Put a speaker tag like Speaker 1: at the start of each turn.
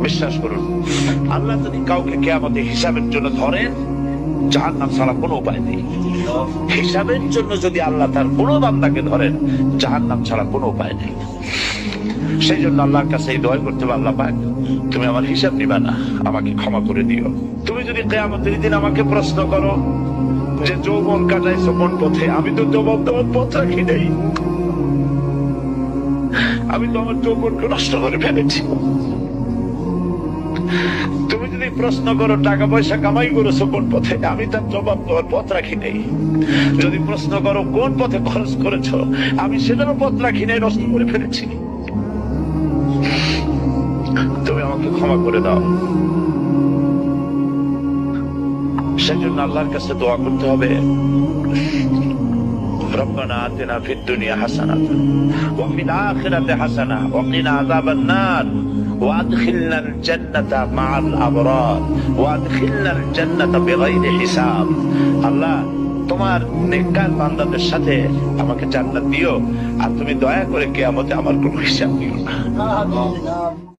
Speaker 1: বিশ্বাস করুন, আল্লাহ যদি কাউকে কিয়ামতে হিসাবের জন্য ধরেন, জাহান্নাম ছাড়া কোনো উপায় নেই। হিসাবের জন্য যদি আল্লাহ তার কোনো বান্দাকে ধরেন, জাহান্নাম ছাড়া কোনো উপায় নেই। সেই জন্য আল্লাহর কাছে এই দোয়া করতে হবে, আল্লাহ পাক তুমি আমার হিসাব নিবা না, আমাকে ক্ষমা করে দিও। তুমি যদি কিয়ামতের দিন আমাকে প্রশ্ন করো যে যৌবন কাটাইছো কোন পথে, আমি তো জবাব দেওয়ার পথ রাখি নেই। আমি তো আমার যৌবনকে নষ্ট করে ফেলেছি। তুমি যদি প্রশ্ন করো টাকা পয়সা কামাই করেছো কোন পথে, আমি তার জবাব দেওয়ার পথ রাখি নেই। যদি প্রশ্ন করো কোন পথে খরচ করেছো, আমি সেটারও পথ রাখি নাই, নষ্ট করে ফেলেছি। তুমি আমাকে ক্ষমা করে দাও। সেজন্য আল্লাহর কাছে দোয়া করতে হবে, রব্বানা আতিনা ফিদ দুনিয়া হাসানাতান ওয়া ফিল আখিরাতি হাসানা ওয়া কিনা আযাবান নার ওয়া আদখিলনাল জান্নাতা মা'আল আবরার ওয়া আদখিলনাল জান্নাতা বিগাইরি হিসাব। আল্লাহ, তোমার নেককার বান্দাদের সাথে আমাকে জান্নাত দিও, আর তুমি দয়া করে কিয়ামতে আমার কোনো হিসাব নিও না।